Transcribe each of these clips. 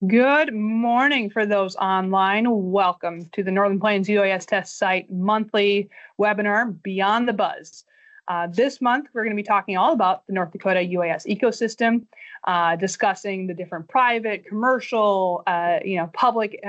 Good morning for those online. Welcome to the Northern Plains UAS Test Site monthly webinar, Beyond the Buzz. This month, we're going to be talking all about the North Dakota UAS ecosystem, discussing the different private, commercial, public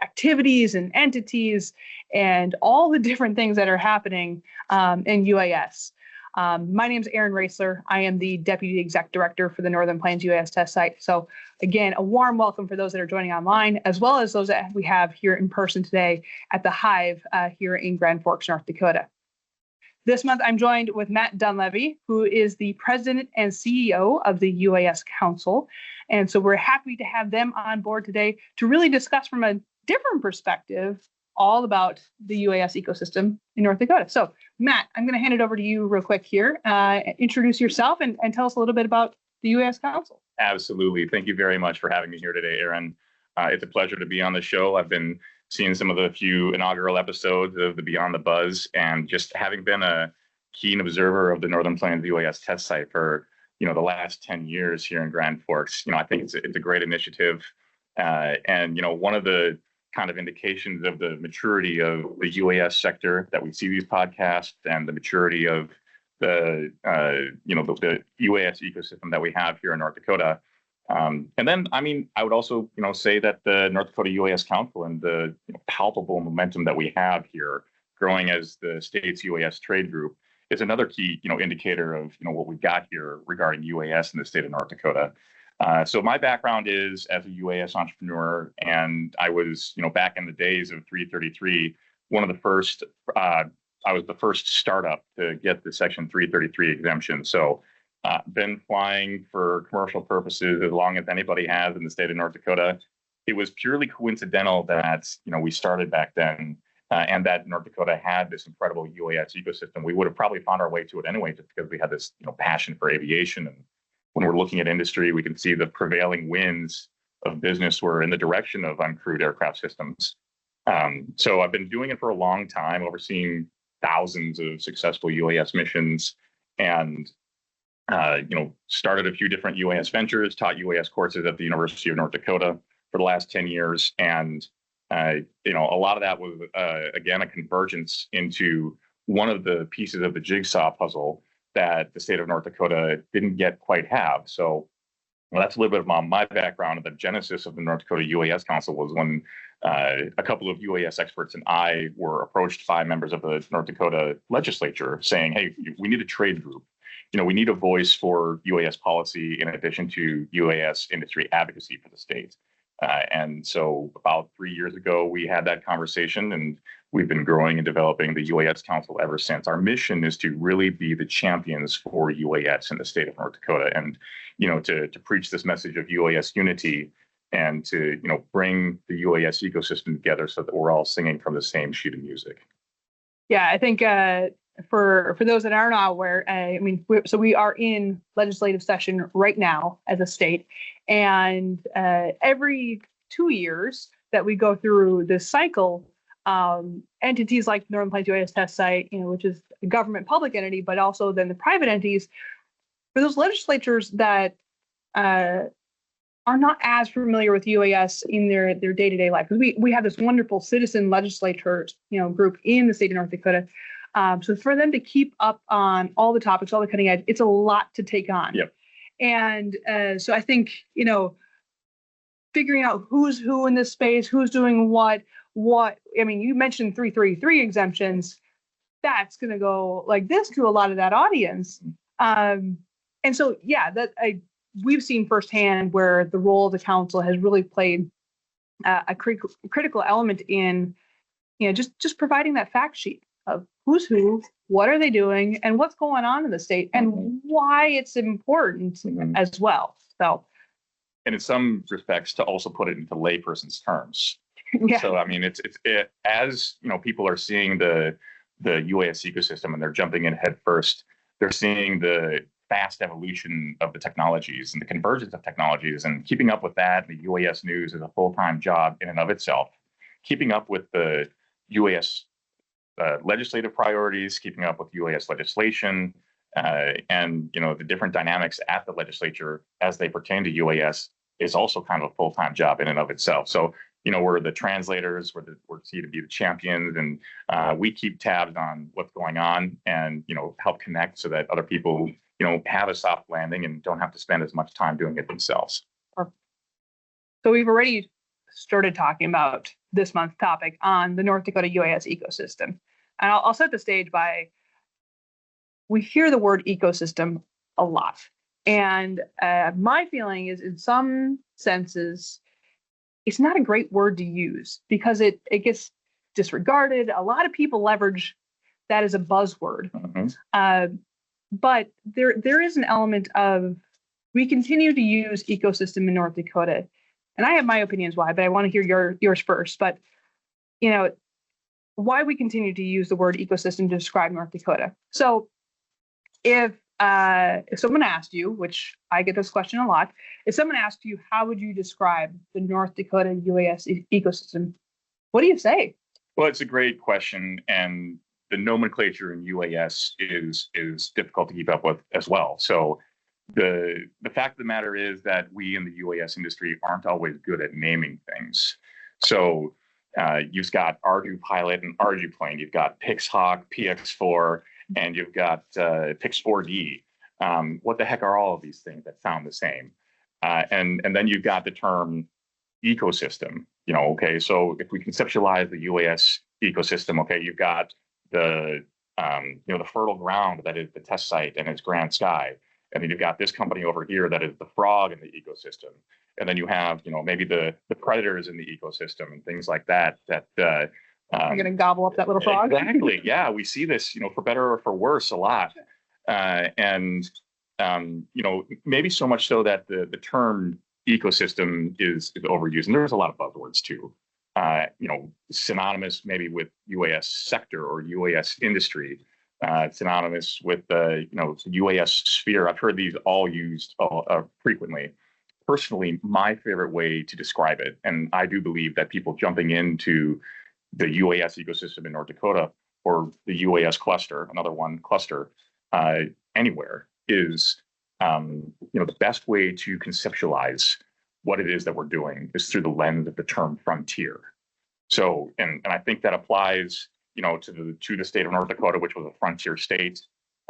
activities and entities, and all the different things that are happening in UAS. My name is Erin Roesler. I am the Deputy Exec Director for the Northern Plains UAS Test Site. So again, a warm welcome for those that are joining online, as well as those that we have here in person today at the Hive here in Grand Forks, North Dakota. This month, I'm joined with Matt Dunlevy, who is the President and CEO of the UAS Council. And so we're happy to have them on board today to really discuss from a different perspective all about the UAS ecosystem in North Dakota. So, Matt, I'm going to hand it over to you real quick here. Introduce yourself and tell us a little bit about the UAS Council. Absolutely. Thank you very much for having me here today, Erin. It's a pleasure to be on the show. I've been seeing some of the few inaugural episodes of the Beyond the Buzz, and just having been a keen observer of the Northern Plains UAS Test Site for the last 10 years here in Grand Forks. I think it's a great initiative, and one of the kind of indications of the maturity of the UAS sector that we see these podcasts, and the maturity of the the UAS ecosystem that we have here in North Dakota. And then, I would also say that the North Dakota UAS Council and the palpable momentum that we have here, growing as the state's UAS trade group, is another key indicator of what we've got here regarding UAS in the state of North Dakota. So my background is as a UAS entrepreneur, and I was, back in the days of 333, one of the first, I was the first startup to get the Section 333 exemption. So been flying for commercial purposes as long as anybody has in the state of North Dakota. It was purely coincidental that, we started back then, and that North Dakota had this incredible UAS ecosystem. We would have probably found our way to it anyway, just because we had this, passion for aviation. And when we're looking at industry, we can see the prevailing winds of business were in the direction of uncrewed aircraft systems. So I've been doing it for a long time, overseeing thousands of successful UAS missions, and started a few different UAS ventures, taught UAS courses at the University of North Dakota for the last 10 years. And, a lot of that was, again, a convergence into one of the pieces of the jigsaw puzzle that the state of North Dakota didn't yet quite have. So that's a little bit of my background. The genesis of the North Dakota UAS Council was when a couple of UAS experts and I were approached by members of the North Dakota legislature saying, hey, we need a trade group. We need a voice for UAS policy in addition to UAS industry advocacy for the state. And so about 3 years ago, we had that conversation, and we've been growing and developing the UAS Council ever since. Our mission is to really be the champions for UAS in the state of North Dakota, and to preach this message of UAS unity, and to bring the UAS ecosystem together so that we're all singing from the same sheet of music. Yeah, I think for those that are not aware, we are in legislative session right now as a state, and every 2 years that we go through this cycle, entities like Northern Plains UAS Test Site, which is a government public entity, but also then the private entities, for those legislatures that are not as familiar with UAS in their day-to-day life, because we have this wonderful citizen legislators group in the state of North Dakota. So for them to keep up on all the topics, all the cutting edge, it's a lot to take on. Yep. And so I think, figuring out who's who in this space, who's doing what, you mentioned 333 exemptions, that's going to go like this to a lot of that audience. And so, we've seen firsthand where the role of the council has really played a critical element in, just providing that fact sheet of who's who, what are they doing, and what's going on in the state, and why it's important as well. So, and in some respects, to also put it into layperson's terms. Yeah. So, it's as people are seeing the UAS ecosystem and they're jumping in head first, they're seeing the fast evolution of the technologies and the convergence of technologies, and keeping up with that. The UAS news is a full-time job in and of itself. Keeping up with the UAS legislative priorities, keeping up with UAS legislation, and the different dynamics at the legislature as they pertain to UAS is also kind of a full-time job in and of itself. So, we're the translators, we're seen to be the champions, and we keep tabs on what's going on and, help connect so that other people, have a soft landing and don't have to spend as much time doing it themselves. So we've already started talking about this month's topic on the North Dakota UAS ecosystem. And I'll set the stage by, we hear the word ecosystem a lot. And my feeling is, in some senses, it's not a great word to use because it gets disregarded. A lot of people leverage that as a buzzword. Mm-hmm. But there is an element of, we continue to use ecosystem in North Dakota. And I have my opinions why, but I want to hear yours first. But, why we continue to use the word ecosystem to describe North Dakota. So if someone asked you, which I get this question a lot, if someone asked you, how would you describe the North Dakota UAS ecosystem? What do you say? Well, it's a great question, and the nomenclature in UAS is difficult to keep up with as well. So the fact of the matter is that we in the UAS industry aren't always good at naming things. So you've got Ardu Pilot and Ardu Plane. You've got Pixhawk, PX4, and you've got Pix4D. What the heck are all of these things that sound the same? And then you've got the term ecosystem. Okay, so if we conceptualize the UAS ecosystem, okay, you've got the the fertile ground that is the test site and its grand sky. And then you've got this company over here that is the frog in the ecosystem. And then you have, maybe the predators in the ecosystem and things like that. You're going to gobble up that little frog? Exactly. Yeah, we see this, for better or for worse, a lot. Maybe so much so that the term ecosystem is overused. And there's a lot of buzzwords too. Synonymous maybe with UAS sector or UAS industry. Synonymous with the UAS sphere. I've heard these all used frequently. Personally, my favorite way to describe it, and I do believe that people jumping into the UAS ecosystem in North Dakota or the UAS cluster, another one cluster, anywhere, is the best way to conceptualize what it is that we're doing is through the lens of the term frontier. So, and I think that applies to the state of North Dakota, which was a frontier state.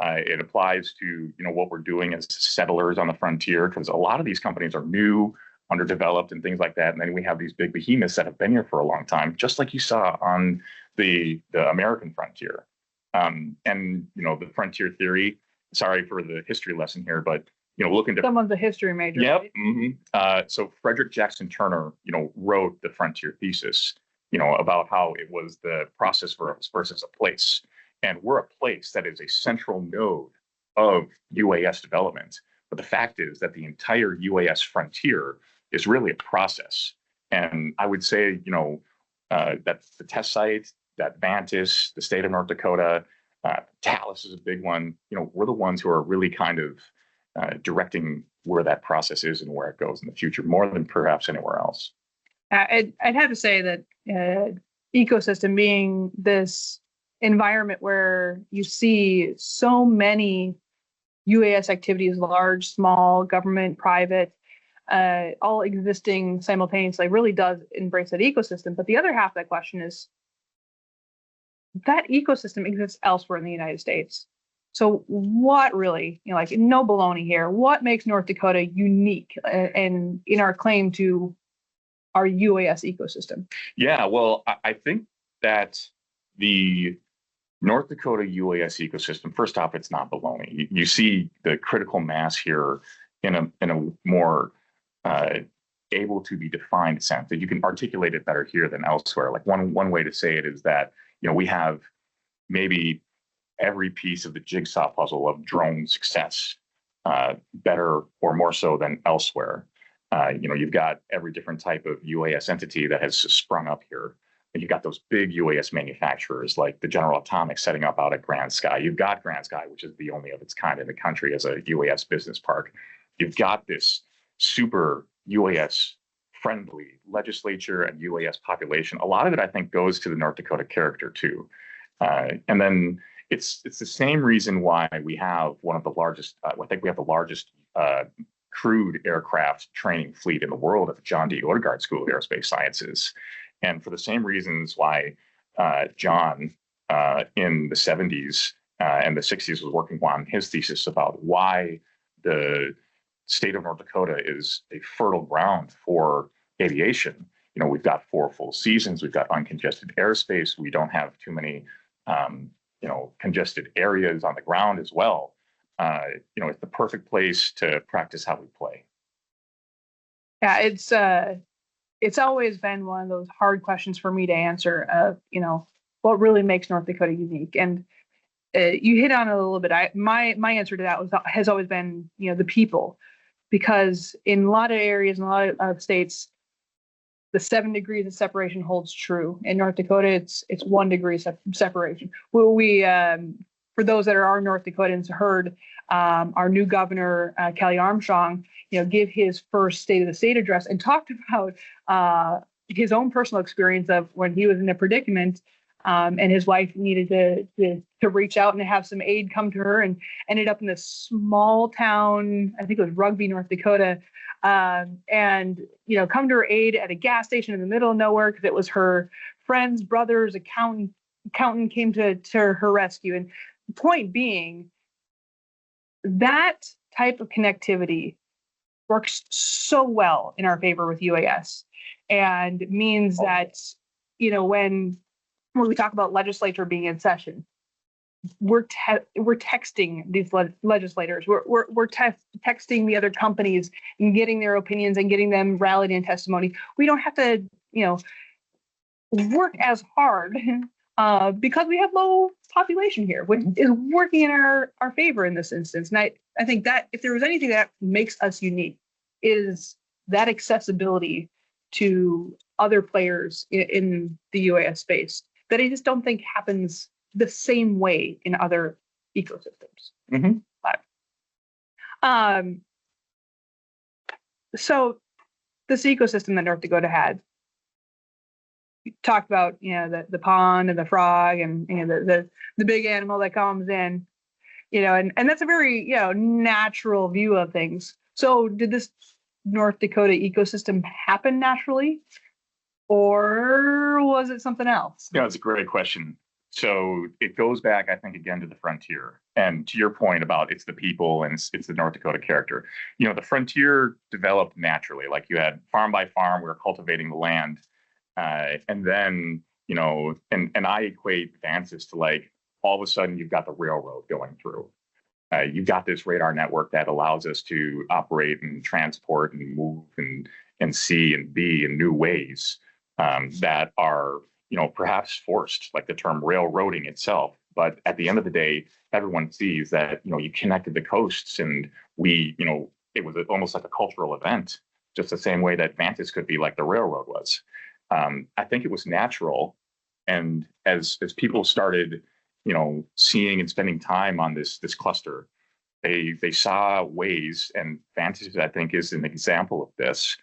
It applies to, what we're doing as settlers on the frontier, because a lot of these companies are new, underdeveloped, and things like that. And then we have these big behemoths that have been here for a long time, just like you saw on the American frontier. The frontier theory, sorry for the history lesson here, but, look into... Someone's a history major. Yep. Right? Mm-hmm. So Frederick Jackson Turner, wrote the frontier thesis, about how it was the process versus a place. And we're a place that is a central node of UAS development. But the fact is that the entire UAS frontier is really a process. And I would say, that's the test site, that Vantis, the state of North Dakota, Talis is a big one. We're the ones who are really kind of directing where that process is and where it goes in the future, more than perhaps anywhere else. I'd have to say that ecosystem being this environment where you see so many UAS activities, large, small, government, private, all existing simultaneously, really does embrace that ecosystem. But the other half of that question is, that ecosystem exists elsewhere in the United States. So what really, no baloney here, what makes North Dakota unique and in our claim to our UAS ecosystem? Yeah, well, I think that the North Dakota UAS ecosystem, first off, it's not baloney. You see the critical mass here in a more able to be defined sense, that you can articulate it better here than elsewhere. Like one way to say it is that, we have maybe every piece of the jigsaw puzzle of drone success better or more so than elsewhere. You've got every different type of UAS entity that has sprung up here. And you've got those big UAS manufacturers like the General Atomics setting up out at Grand Sky. You've got Grand Sky, which is the only of its kind in the country as a UAS business park. You've got this super UAS friendly legislature and UAS population. A lot of it, I think, goes to the North Dakota character too. And then it's the same reason why we have one of the largest, I think we have the largest crewed aircraft training fleet in the world at the John D. Odegaard School of Aerospace Sciences. And for the same reasons why John in the 70s and the 60s was working on his thesis about why the state of North Dakota is a fertile ground for aviation. We've got 4 full seasons, we've got uncongested airspace, we don't have too many congested areas on the ground as well. It's the perfect place to practice how we play. Yeah, it's always been one of those hard questions for me to answer of, what really makes North Dakota unique. And you hit on it a little bit. My answer to that has always been, the people, because in a lot of areas, in a lot of states, the 7 degrees of separation holds true. In North Dakota, it's 1 degree separation. We for those that are our North Dakotans, heard our new governor, Kelly Armstrong, give his first State of the State address and talked about his own personal experience of when he was in a predicament and his wife needed to reach out and have some aid come to her, and ended up in this small town, I think it was Rugby, North Dakota, and come to her aid at a gas station in the middle of nowhere because it was her friend's brother's accountant came to her rescue. And the point being, that type of connectivity works so well in our favor with UAS, and means that when we talk about legislature being in session, we're texting these legislators. We're texting the other companies and getting their opinions and getting them rallied in testimony. We don't have to, work as hard because we have low population here, which is working in our favor in this instance. And I think that if there was anything that makes us unique, is that accessibility to other players in the UAS space that I just don't think happens the same way in other ecosystems. Mm-hmm. So this ecosystem that North Dakota had, you talked about, the pond and the frog and the big animal that comes in, and that's a very natural view of things. So did this North Dakota ecosystem happen naturally, or was it something else? Yeah, it's a great question. So it goes back, I think, again to the frontier, and to your point about it's the people and it's the North Dakota character. The frontier developed naturally. Like, you had farm by farm, we were cultivating the land, and then and I equate Vances to, like, all of a sudden you've got the railroad going through. You've got this radar network that allows us to operate and transport and move and see and be in new ways that are perhaps forced, like the term railroading itself. But at the end of the day, everyone sees that, you connected the coasts, and it was almost like a cultural event, just the same way that Vances could be like the railroad was. I think it was natural. And as people started, seeing and spending time on this cluster, they saw ways, and Vances, I think, is an example of this.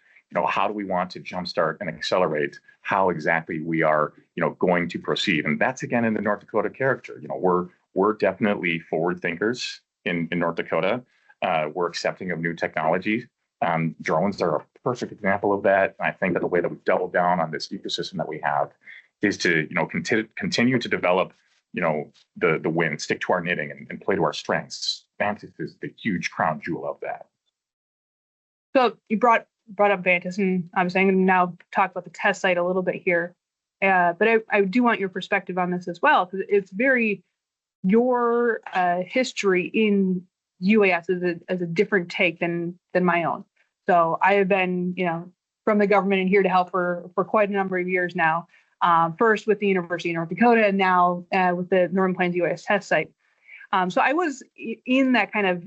How do we want to jumpstart and accelerate how exactly we are, going to proceed? And that's, again, in the North Dakota character. We're definitely forward thinkers in North Dakota. We're accepting of new technology. Drones are a perfect example of that. And I think that the way that we double down on this ecosystem that we have is to, continue to develop, the win, stick to our knitting, and play to our strengths. Vances is the huge crown jewel of that. So you brought up Vances, and I'm saying now talk about the test site a little bit here. But I do want your perspective on this as well, because it's very your history in UAS as a different take than my own. So I have been, from the government and here to help for quite a number of years now. First with the University of North Dakota, and now with the Northern Plains UAS test site. So I was in that kind of,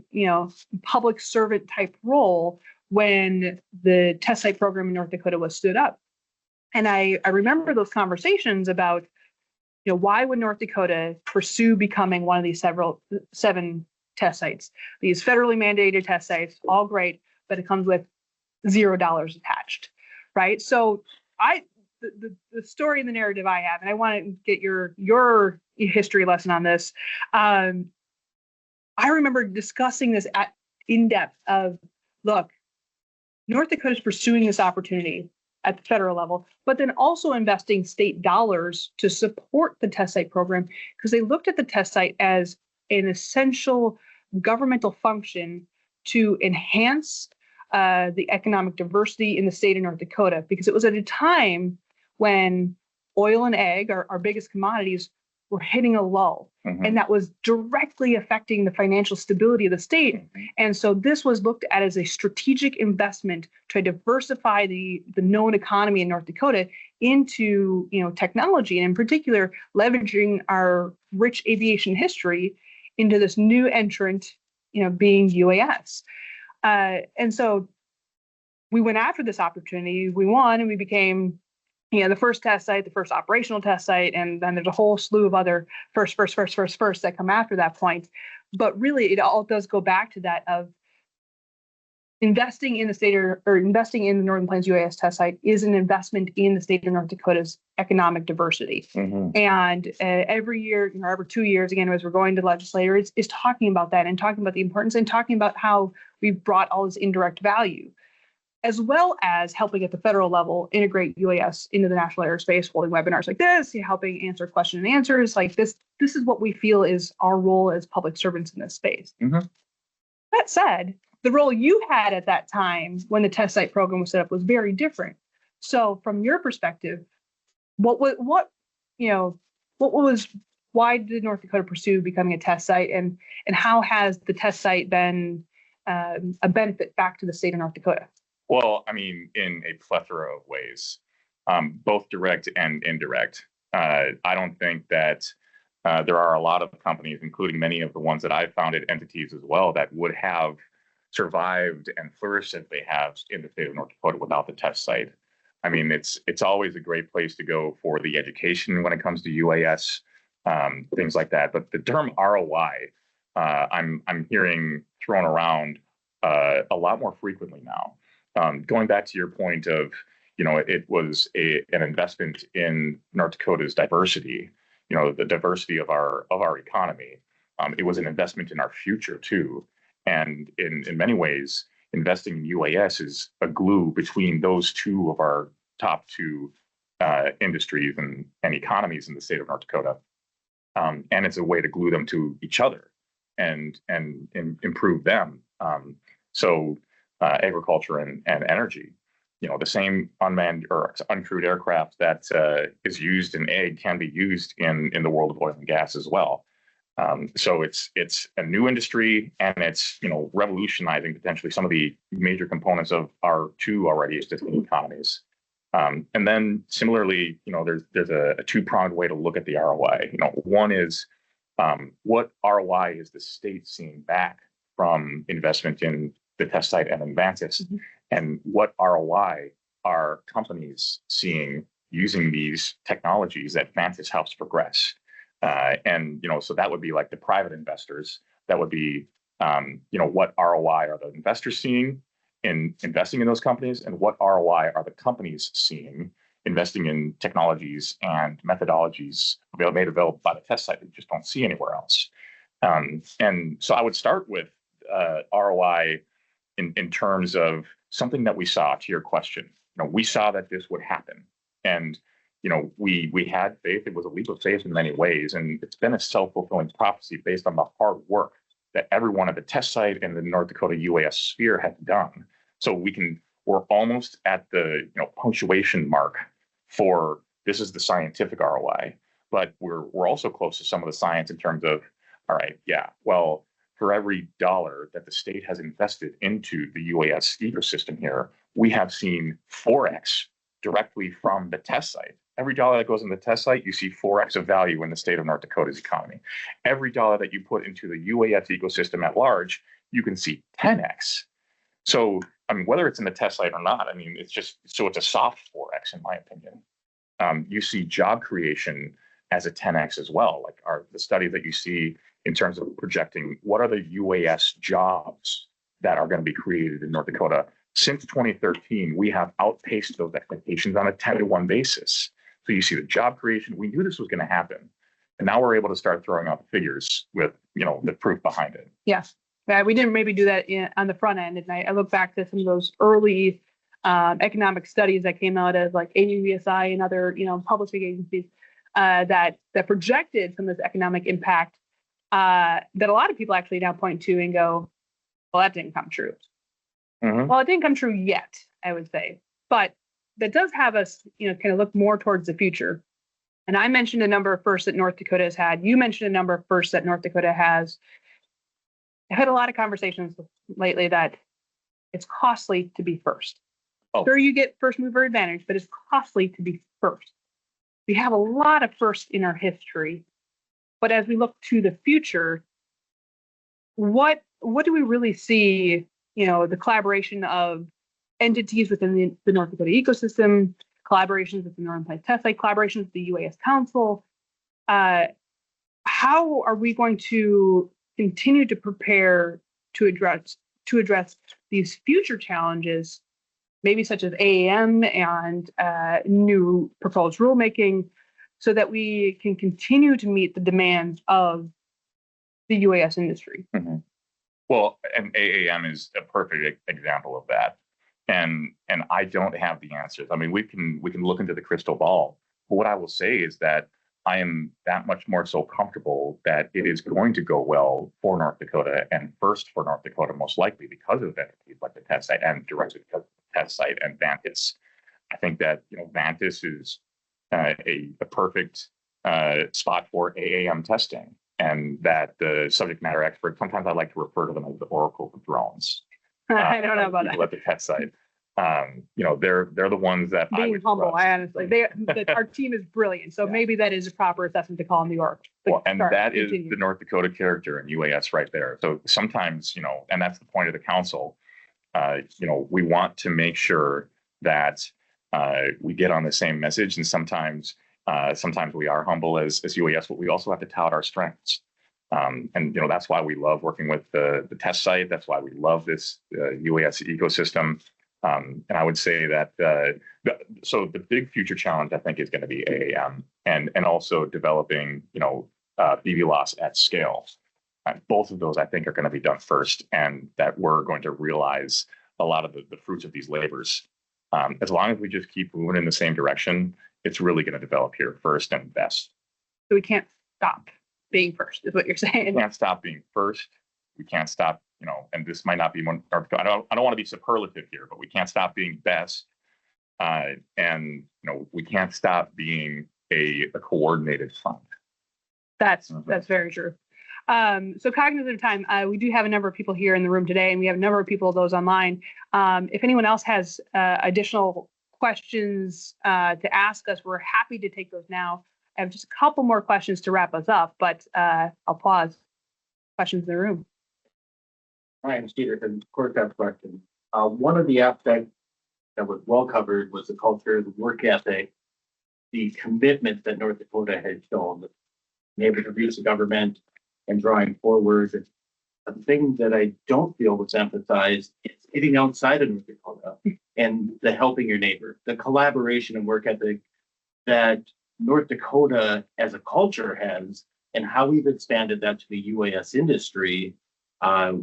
public servant type role when the test site program in North Dakota was stood up. And I remember those conversations about, why would North Dakota pursue becoming one of these 7 test sites, these federally mandated test sites, all great, but it comes with $0 attached, right? So the story and the narrative I have, and I want to get your history lesson on this. I remember discussing this in depth of look, North Dakota is pursuing this opportunity at the federal level, but then also investing state dollars to support the test site program because they looked at the test site as an essential governmental function to enhance the economic diversity in the state of North Dakota, because it was at a time when oil and ag, our biggest commodities, were hitting a lull. Mm-hmm. And that was directly affecting the financial stability of the state. Mm-hmm. And so this was looked at as a strategic investment to diversify the known economy in North Dakota into, technology, and in particular, leveraging our rich aviation history into this new entrant, being UAS. And so we went after this opportunity, we won, and we became the first test site, the first operational test site, and then there's a whole slew of other first that come after that point. But really, it all does go back to that of investing in the state or investing in the Northern Plains UAS test site is an investment in the state of North Dakota's economic diversity. Mm-hmm. And every year, every 2 years, again, as we're going to legislators, is talking about that and talking about the importance and talking about how we've brought all this indirect value, as well as helping at the federal level integrate UAS into the national airspace, holding webinars like this, helping answer question and answers like this. This is what we feel is our role as public servants in this space. Mm-hmm. That said, the role you had at that time when the test site program was set up was very different. So from your perspective, why did North Dakota pursue becoming a test site, and how has the test site been a benefit back to the state of North Dakota? Well, I mean, in a plethora of ways, both direct and indirect. I don't think that there are a lot of companies, including many of the ones that I've founded entities as well, that would have survived and flourished as they have in the state of North Dakota without the test site. I mean, it's always a great place to go for the education when it comes to UAS, things like that. But the term ROI, I'm hearing thrown around a lot more frequently now. Going back to your point of, it was an investment in North Dakota's diversity, the diversity of our economy. It was an investment in our future too. And in many ways, investing in UAS is a glue between those two of our top two industries and economies in the state of North Dakota. And it's a way to glue them to each other and improve them. So agriculture and energy, the same unmanned or uncrewed aircraft that is used in ag can be used in the world of oil and gas as well. So it's a new industry, and it's revolutionizing potentially some of the major components of our two already existing economies. And then similarly, there's a two-pronged way to look at the ROI. One is what ROI is the state seeing back from investment in the test site and in Vantis, mm-hmm. and what ROI are companies seeing using these technologies that Vantis helps progress. So that would be like the private investors. That would be, what ROI are the investors seeing in investing in those companies, and what ROI are the companies seeing investing in technologies and methodologies made available by the test site that you just don't see anywhere else. And so I would start with ROI in terms of something that we saw. To your question, we saw that this would happen, and we had faith. It was a leap of faith in many ways, and it's been a self-fulfilling prophecy based on the hard work that everyone at the test site and the North Dakota UAS sphere has done. So we're almost at the punctuation mark for this is the scientific ROI, but we're also close to some of the science in terms of, all right, yeah, well, for every dollar that the state has invested into the UAS ecosystem here, we have seen 4x directly from the test site. Every dollar that goes in the test site, you see 4x of value in the state of North Dakota's economy. Every dollar that you put into the UAS ecosystem at large, you can see 10x. So, whether it's in the test site or not, it's a soft 4x in my opinion. You see job creation as a 10x as well. Like the study that you see in terms of projecting what are the UAS jobs that are going to be created in North Dakota. Since 2013, we have outpaced those expectations on a 10-to-1 basis. So you see the job creation. We knew this was going to happen. And now we're able to start throwing out the figures with, the proof behind it. Yeah. We didn't maybe do that on the front end. And I look back to some of those early economic studies that came out of like AUVSI and other, publishing agencies that projected some of this economic impact that a lot of people actually now point to and go, well, that didn't come true. Mm-hmm. Well, it didn't come true yet, I would say, but that does have us, kind of look more towards the future. And I mentioned a number of firsts that North Dakota has had. You mentioned a number of firsts that North Dakota has. I've had a lot of conversations lately that it's costly to be first. Oh. Sure, you get first mover advantage, but it's costly to be first. We have a lot of firsts in our history, but as we look to the future, what do we really see? The collaboration of entities within the North Dakota ecosystem, collaborations with the Northern Plains Test Site, collaborations with the UAS Council. How are we going to continue to prepare to address these future challenges, maybe such as AAM and new proposed rulemaking, so that we can continue to meet the demands of the UAS industry? Mm-hmm. Well, and AAM is a perfect example of that. And I don't have the answers. I mean, we can look into the crystal ball. But what I will say is that I am that much more so comfortable that it is going to go well for North Dakota, and first for North Dakota, most likely because of entities like the test site and directly because of the test site and Vantis. I think that Vantis is a perfect spot for AAM testing, and that the subject matter expert, sometimes I like to refer to them as the Oracle of drones. I don't know about that. At the test site. They're the ones that being humble. I honestly, our team is brilliant. So maybe that is a proper assessment to call them the Oracle. Well, and that is the North Dakota character in UAS right there. So sometimes, and that's the point of the council. We want to make sure that we get on the same message, and sometimes we are humble as UAS, but we also have to tout our strengths. And that's why we love working with the test site. That's why we love this UAS ecosystem. And I would say that so the big future challenge, I think, is going to be AAM and also developing BVLOS at scale. Both of those, I think, are going to be done first, and that we're going to realize a lot of the fruits of these labors. As long as we just keep moving in the same direction, it's really going to develop here first and best. So we can't stop being first, is what you're saying. We can't stop being first. We can't stop, and this might not be one. I don't want to be superlative here, but we can't stop being best, and we can't stop being a coordinated fund. That's very true. So cognizant of time, we do have a number of people here in the room today, and we have a number of people, those online. If anyone else has additional questions to ask us, we're happy to take those now. I have just a couple more questions to wrap us up, but I'll pause. Questions in the room. Hi, I'm Peterson. Of course, I have a question. One of the aspects that was well covered was the culture, the work ethic, the commitment that North Dakota has shown, able to reach the government and drawing forward. The thing that I don't feel was emphasized is getting outside of North Dakota and the helping your neighbor, the collaboration and work ethic that North Dakota as a culture has, and how we've expanded that to the UAS industry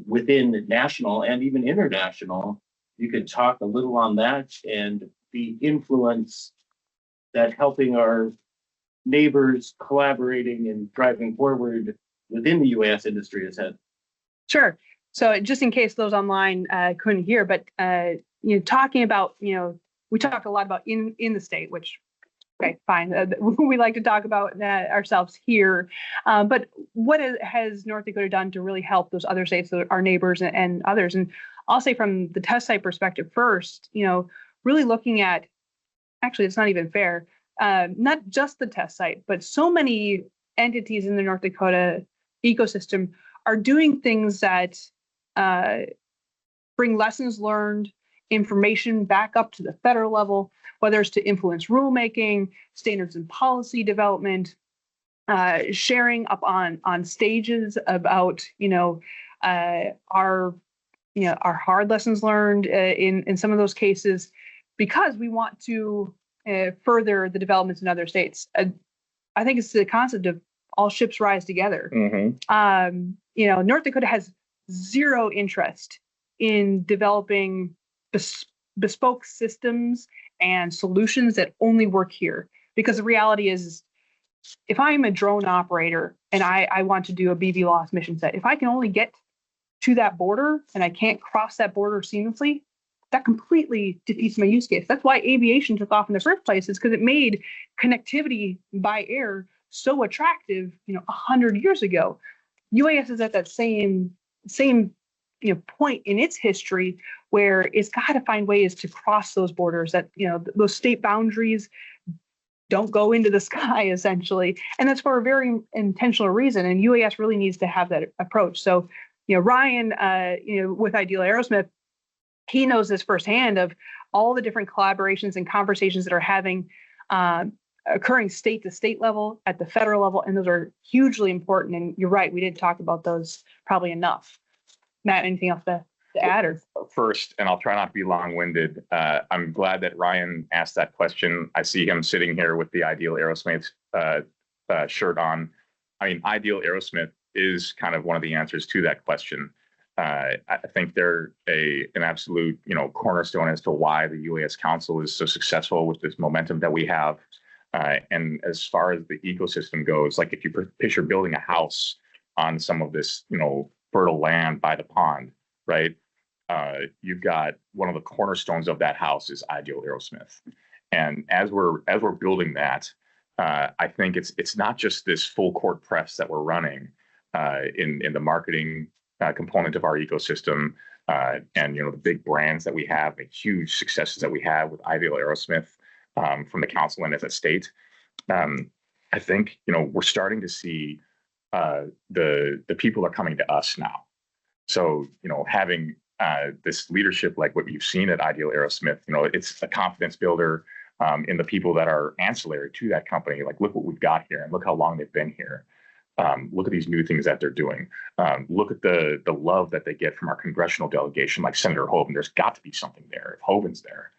within national and even international. You could talk a little on that and the influence that helping our neighbors collaborating and driving forward within the UAS industry has had. Sure. So just in case those online couldn't hear, but talking about, we talk a lot about in the state, which, okay, fine. We like to talk about ourselves here. But what has North Dakota done to really help those other states, our neighbors and others? And I'll say from the test site perspective first, really looking at, actually, it's not even fair, not just the test site, but so many entities in the North Dakota ecosystem are doing things that bring lessons learned, information back up to the federal level, whether it's to influence rulemaking, standards and policy development, sharing up on stages about our hard lessons learned in some of those cases, because we want to further the developments in other states. I think it's the concept of all ships rise together. Mm-hmm. North Dakota has zero interest in developing bespoke systems and solutions that only work here. Because the reality is, if I'm a drone operator and I want to do a BVLOS mission set, if I can only get to that border and I can't cross that border seamlessly, that completely defeats my use case. That's why aviation took off in the first place, is because it made connectivity by air so attractive, 100 years ago. UAS is at that same point in its history where it's got to find ways to cross those borders, that those state boundaries don't go into the sky, essentially. And that's for a very intentional reason. And UAS really needs to have that approach. So, Ryan, with Ideal Aerosmith, he knows this firsthand of all the different collaborations and conversations that are occurring state to state level, at the federal level. And those are hugely important. And you're right, we didn't talk about those probably enough. Matt, anything else to add? Or first, and I'll try not to be long-winded, I'm glad that Ryan asked that question. I see him sitting here with the Ideal Aerosmith shirt on. I mean, Ideal Aerosmith is kind of one of the answers to that question. I think they're an absolute cornerstone as to why the UAS Council is so successful with this momentum that we have. And as far as the ecosystem goes, like if you picture building a house on some of this fertile land by the pond, right? You've got one of the cornerstones of that house is Ideal Aerosmith. And as we're building that, I think it's not just this full court press that we're running in the marketing component of our ecosystem, and the big brands that we have, the huge successes that we have with Ideal Aerosmith from the council and as a state. I think we're starting to see the people are coming to us now. So having this leadership like what you've seen at Ideal Aerosmith, it's a confidence builder in the people that are ancillary to that company. Like, look what we've got here, and look how long they've been here. Look at these new things that they're doing. Look at the love that they get from our congressional delegation, like Senator Hoeven. There's got to be something there if Hoeven's there.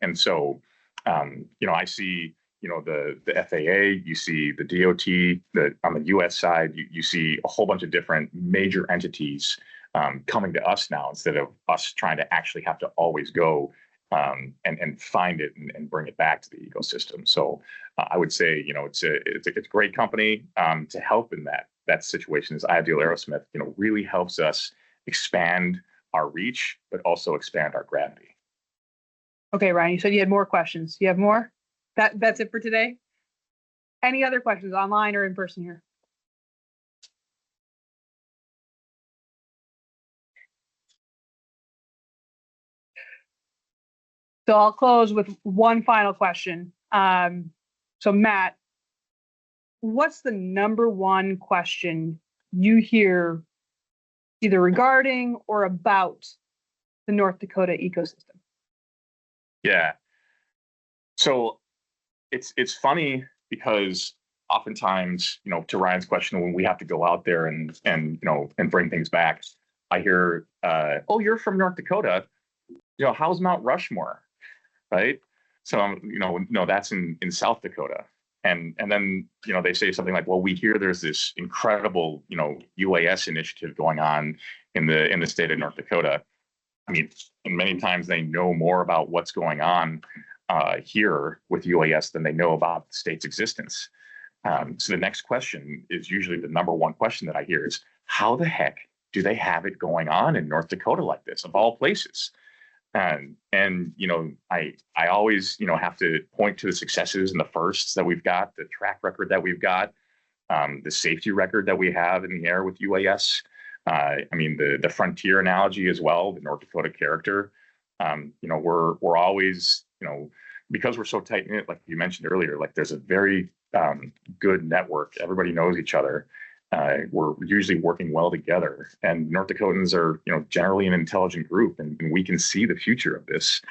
And so, I see, the FAA, you see the DOT, on the U.S. side, you see a whole bunch of different major entities coming to us now, instead of us trying to actually have to always go and find it and bring it back to the ecosystem. So I would say, it's a great company to help in that situation. Is Ideal Aerosmith, really helps us expand our reach, but also expand our gravity. Okay, Ryan, you said you had more questions. You have more? That's it for today? Any other questions online or in person here? So I'll close with one final question. So Matt, what's the number one question you hear either regarding or about the North Dakota ecosystem? Yeah. So it's funny because oftentimes, to Ryan's question, when we have to go out there and bring things back, I hear, oh, you're from North Dakota. How's Mount Rushmore? Right. So, no, that's in South Dakota. And then, they say something like, well, we hear there's this incredible, UAS initiative going on in the state of North Dakota. I mean, and many times they know more about what's going on here with UAS than they know about the state's existence. So the next question is usually the number one question that I hear is, how the heck do they have it going on in North Dakota like this, of all places? And I always, have to point to the successes and the firsts that we've got, the track record that we've got, the safety record that we have in the air with UAS. I mean, the frontier analogy as well, the North Dakota character. We're always, because we're so tight knit, like you mentioned earlier, like there's a very good network. Everybody knows each other. We're usually working well together, and North Dakotans are, generally an intelligent group, and we can see the future of this.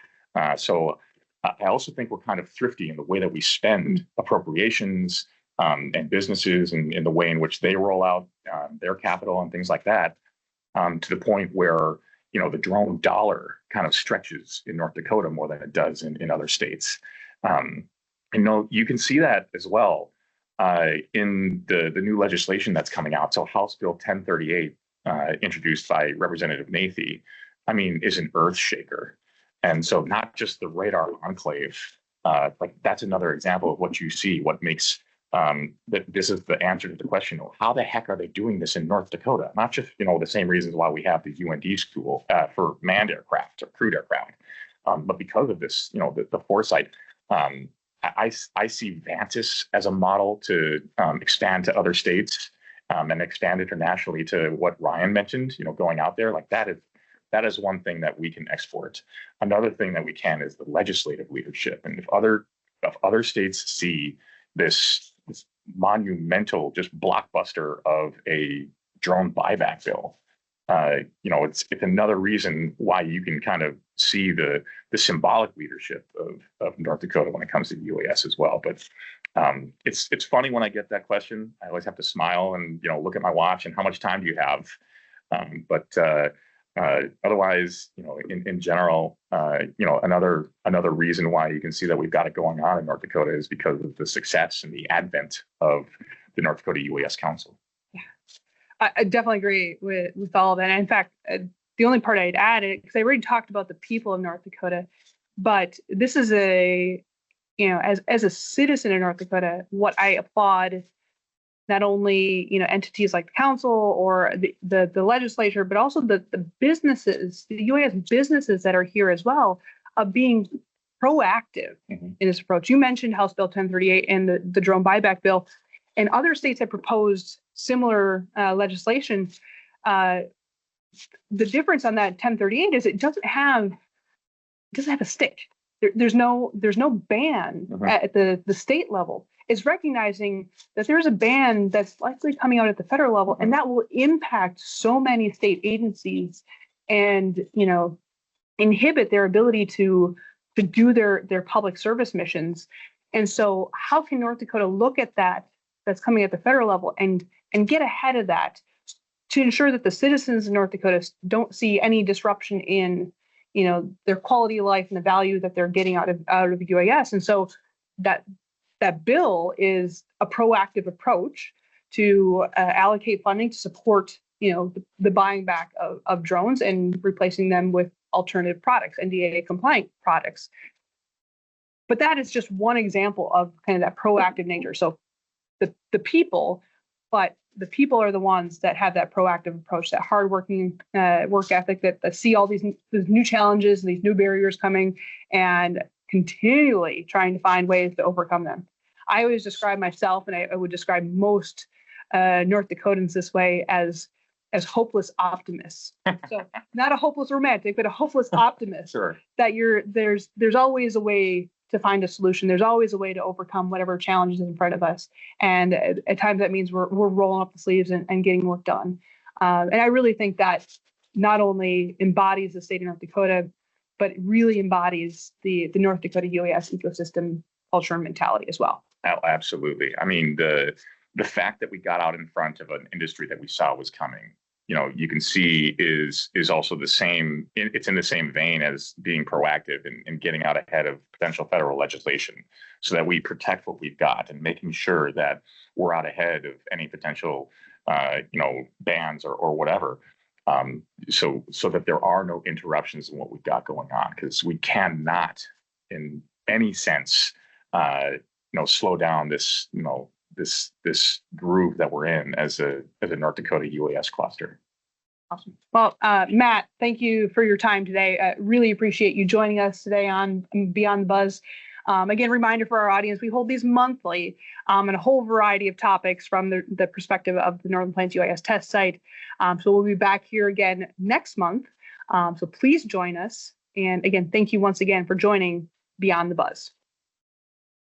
So I also think we're kind of thrifty in the way that we spend appropriations and businesses, and in the way in which they roll out their capital and things like that, to the point where, the drone dollar kind of stretches in North Dakota more than it does in other states. You can see that as well in the new legislation that's coming out. So House Bill 1038 introduced by Representative Nathy, I mean, is an earth shaker. And so not just the radar enclave, like that's another example of what you see, what makes that this is the answer to the question, how the heck are they doing this in North Dakota? Not just, the same reasons why we have the UND school for manned aircraft or crewed aircraft, but because of this, the foresight. I see Vantis as a model to expand to other states and expand internationally to what Ryan mentioned, going out there. Like that is one thing that we can export. Another thing that we can is the legislative leadership. And if other states see this monumental, just blockbuster of a drone buyback bill, it's another reason why you can kind of see the symbolic leadership of North Dakota when it comes to UAS as well. But it's funny when I get that question. I always have to smile and look at my watch and how much time do you have. Otherwise, in general, another reason why you can see that we've got it going on in North Dakota is because of the success and the advent of the North Dakota UAS Council. Yeah, I definitely agree with all of that. And in fact, the only part I'd add, because I already talked about the people of North Dakota, but this is as a citizen of North Dakota, what I applaud not only entities like the council or the legislature, but also the businesses, the UAS businesses that are here as well, of being proactive in this approach. You mentioned House Bill 1038 and the drone buyback bill, and other states have proposed similar legislation. The difference on that 1038 is it doesn't have a stick. There's no ban at the state level. Is recognizing that there's a ban that's likely coming out at the federal level, and that will impact so many state agencies and inhibit their ability to do their public service missions. And so how can North Dakota look at that's coming at the federal level and get ahead of that to ensure that the citizens of North Dakota don't see any disruption in their quality of life and the value that they're getting out of UAS. And so that bill is a proactive approach to allocate funding to support, the buying back of drones and replacing them with alternative products, NDAA compliant products. But that is just one example of kind of that proactive nature. So the people are the ones that have that proactive approach, that hardworking work ethic, that see all these new challenges, these new barriers coming, and continually trying to find ways to overcome them. I always describe myself, and I would describe most North Dakotans this way, as hopeless optimists. So not a hopeless romantic, but a hopeless optimist. Sure. That there's always a way to find a solution. There's always a way to overcome whatever challenges in front of us. And at times that means we're rolling up the sleeves and getting work done. And I really think that not only embodies the state of North Dakota, but really embodies the North Dakota UAS ecosystem culture and mentality as well. Oh, absolutely. I mean, the fact that we got out in front of an industry that we saw was coming, you can see is also the same. It's in the same vein as being proactive and getting out ahead of potential federal legislation so that we protect what we've got and making sure that we're out ahead of any potential, bans or whatever. So that there are no interruptions in what we've got going on, because we cannot in any sense, slow down this, this groove that we're in as a North Dakota UAS cluster. Awesome. Well, Matt, thank you for your time today. Really appreciate you joining us today on Beyond the Buzz. Again, reminder for our audience, we hold these monthly on a whole variety of topics from the perspective of the Northern Plains UAS test site. So we'll be back here again next month. So please join us. And again, thank you once again for joining Beyond the Buzz.